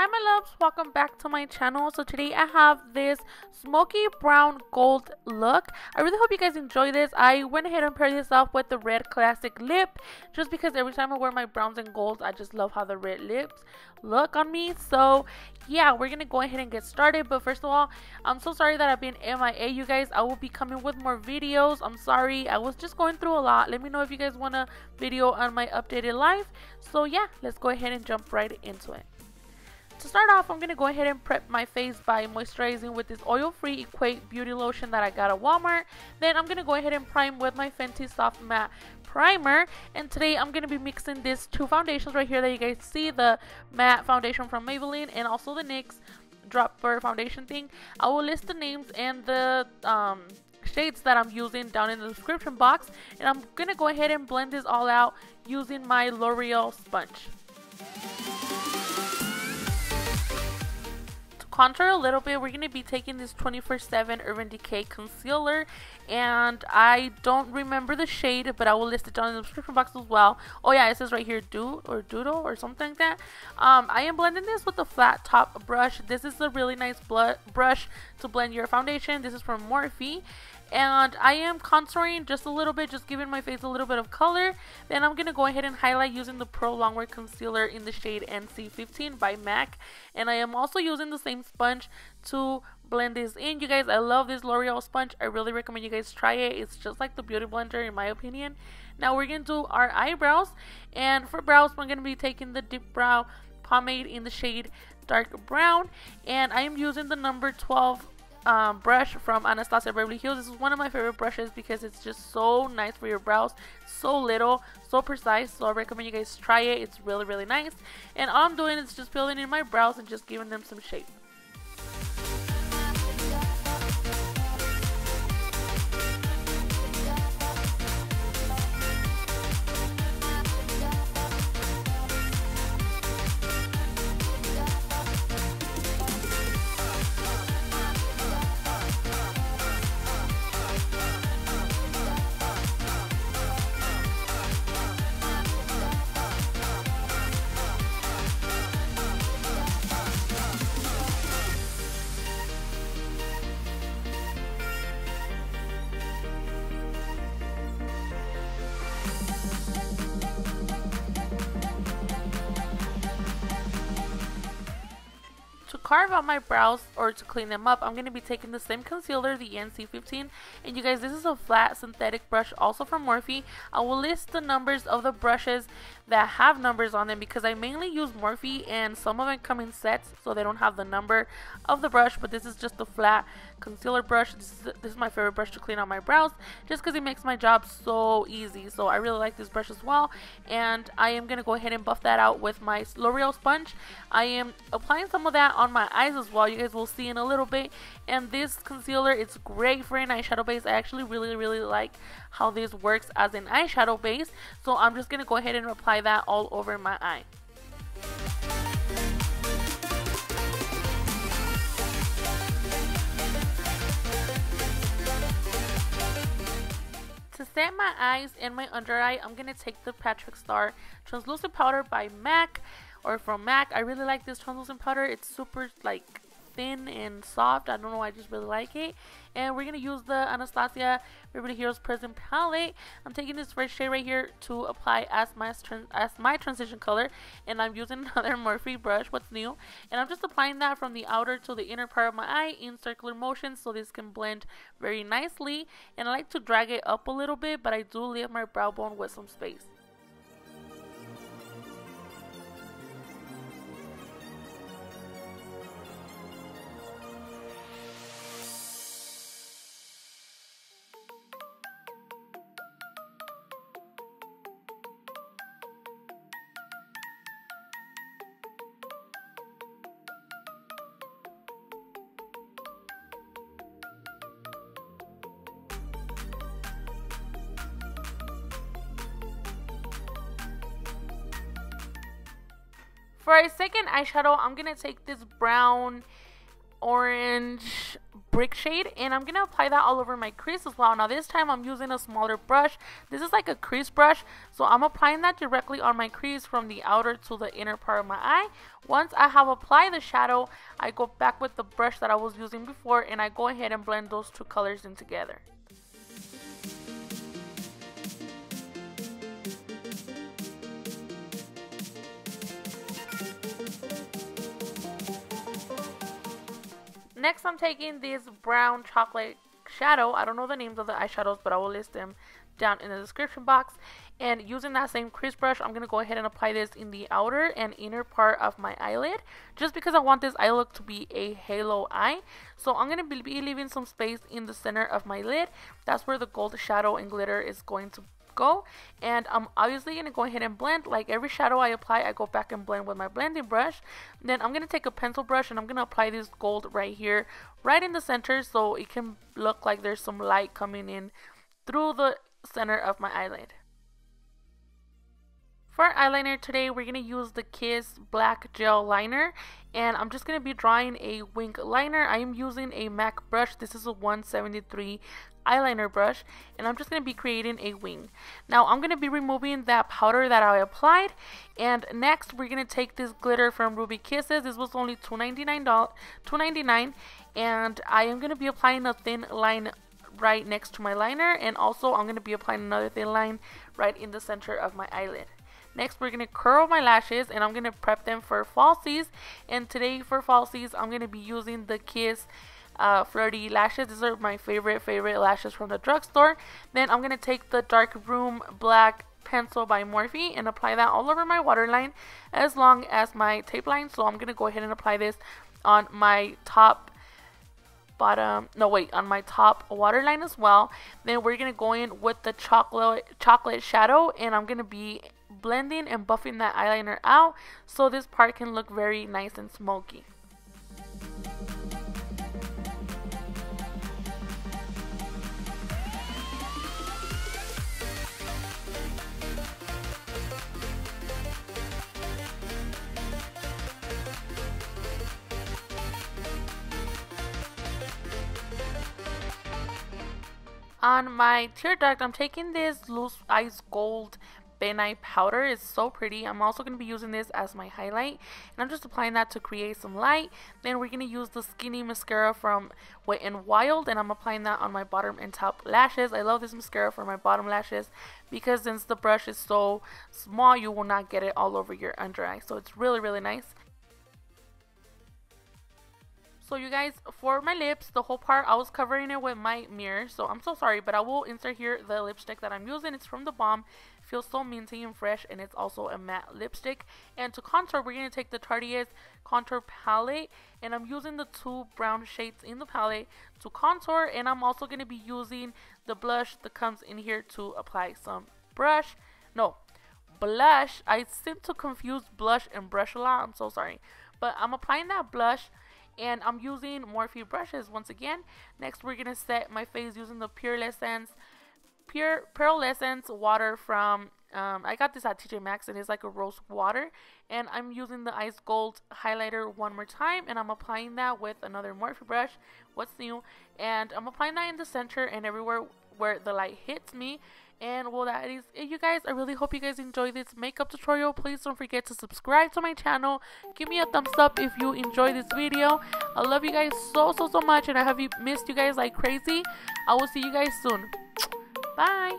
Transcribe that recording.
Hi my loves, welcome back to my channel. So today I have this smoky brown gold look. I really hope you guys enjoy this. I went ahead and paired this off with the red classic lip just because every time I wear my browns and golds I just love how the red lips look on me. So yeah, we're gonna go ahead and get started. But first of all, I'm so sorry that I've been MIA, you guys. I will be coming with more videos. I'm sorry, I was just going through a lot. Let me know if you guys want a video on my updated life. So yeah, let's go ahead and jump right into it. To start off, I'm going to go ahead and prep my face by moisturizing with this oil-free Equate Beauty Lotion that I got at Walmart. Then I'm going to go ahead and prime with my Fenty Soft Matte Primer. And today I'm going to be mixing these two foundations right here that you guys see. The matte foundation from Maybelline and also the NYX Dropper foundation thing. I will list the names and the shades that I'm using down in the description box. And I'm going to go ahead and blend this all out using my L'Oreal sponge. Contour a little bit, we're going to be taking this 24/7 Urban Decay concealer, and I don't remember the shade, but I will list it down in the description box as well. Oh yeah, it says right here Doodle or something like that. I am blending this with a flat top brush. This is a really nice brush to blend your foundation. This is from Morphe. And I am contouring just a little bit, just giving my face a little bit of color. Then I'm going to go ahead and highlight using the Pro Longwear Concealer in the shade NC15 by MAC. And I am also using the same sponge to blend this in. You guys, I love this L'Oreal sponge. I really recommend you guys try it. It's just like the Beauty Blender in my opinion. Now we're going to do our eyebrows. And for brows, we're going to be taking the Dip Brow Pomade in the shade Dark Brown. And I am using the number 12 brush from Anastasia Beverly Hills. This is one of my favorite brushes because it's just so nice for your brows, so little, so precise. So I recommend you guys try it. It's really nice. And all I'm doing is just filling in my brows and just giving them some shape. Carve out my brows or to clean them up, I'm going to be taking the same concealer, the NC15, and you guys, this is a flat synthetic brush also from Morphe. I will list the numbers of the brushes that have numbers on them because I mainly use Morphe and some of them come in sets, so they don't have the number of the brush, but this is just a flat concealer brush. This is my favorite brush to clean out my brows just because it makes my job so easy. So I really like this brush as well, and I am going to go ahead and buff that out with my L'Oreal sponge. I am applying some of that on my eyes as well. You guys will see in a little bit. And this concealer, it's great for an eyeshadow base. I actually really like how this works as an eyeshadow base. So I'm just going to go ahead and apply that all over my eye. To set my eyes and my under eye, I'm going to take the Patrick Star Translucent Powder by MAC or from MAC. I really like this translucent powder. It's super like thin and soft. I don't know, I just really like it. And we're going to use the Anastasia Beverly Hills Prism palette. I'm taking this first shade right here to apply as my transition color. And I'm using another Morphe brush, what's new. And I'm just applying that from the outer to the inner part of my eye in circular motion so this can blend very nicely. And I like to drag it up a little bit, but I do leave my brow bone with some space. For our second eyeshadow, I'm going to take this brown orange brick shade, and I'm gonna apply that all over my crease as well. Now this time I'm using a smaller brush. This is like a crease brush, so I'm applying that directly on my crease from the outer to the inner part of my eye. Once I have applied the shadow, I go back with the brush that I was using before and I go ahead and blend those two colors in together. Next, I'm taking this brown chocolate shadow. I don't know the names of the eyeshadows, but I will list them down in the description box. And using that same crease brush, I'm going to go ahead and apply this in the outer and inner part of my eyelid, just because I want this eye look to be a halo eye. So I'm going to be leaving some space in the center of my lid. That's where the gold shadow and glitter is going to go. And I'm obviously going to go ahead and blend. Like every shadow I apply, I go back and blend with my blending brush. Then I'm going to take a pencil brush and I'm going to apply this gold right here, right in the center, so it can look like there's some light coming in through the center of my eyelid. For eyeliner today, we're going to use the Kiss Black Gel Liner, and I'm just going to be drawing a wing liner. I am using a MAC brush. This is a 173 eyeliner brush, and I'm just going to be creating a wing. Now I'm going to be removing that powder that I applied, and next we're going to take this glitter from Ruby Kisses. This was only $2.99, and I am going to be applying a thin line right next to my liner, and also I'm going to be applying another thin line right in the center of my eyelid. Next, we're going to curl my lashes, and I'm going to prep them for falsies. And today for falsies, I'm going to be using the Kiss Flirty lashes. These are my favorite lashes from the drugstore. Then I'm going to take the Dark Room Black pencil by Morphe and apply that all over my waterline as long as my tape line. So I'm going to go ahead and apply this on my top on my top waterline as well. Then we're going to go in with the chocolate shadow, and I'm going to be blending and buffing that eyeliner out so this part can look very nice and smoky. On my tear duct, I'm taking this Loose Ice Gold Ben Eye powder. It's so pretty. I'm also going to be using this as my highlight, and I'm just applying that to create some light. Then we're going to use the Skinny mascara from Wet n Wild, and I'm applying that on my bottom and top lashes. I love this mascara for my bottom lashes because since the brush is so small, you will not get it all over your under eye. So it's really nice. So you guys, for my lips, the whole part, I was covering it with my mirror, so I'm so sorry, but I will insert here the lipstick that I'm using. It's from The Balm. Feels so minty and fresh, and it's also a matte lipstick. And to contour, we're going to take the Tarte's contour palette, and I'm using the two brown shades in the palette to contour, and I'm also going to be using the blush that comes in here to apply some blush. I seem to confuse blush and brush a lot. I'm so sorry, but I'm applying that blush, and I'm using Morphe brushes once again. Next, we're going to set my face using the Pearlescence water from, I got this at TJ Maxx, and it's like a rose water. And I'm using the Ice Gold highlighter one more time, and I'm applying that with another Morphe brush, What's New. And I'm applying that in the center and everywhere where the light hits me. And well, that is it, you guys. I really hope you guys enjoyed this makeup tutorial. Please don't forget to subscribe to my channel. Give me a thumbs up if you enjoyed this video. I love you guys so much, and I have missed you guys like crazy. I will see you guys soon. Bye.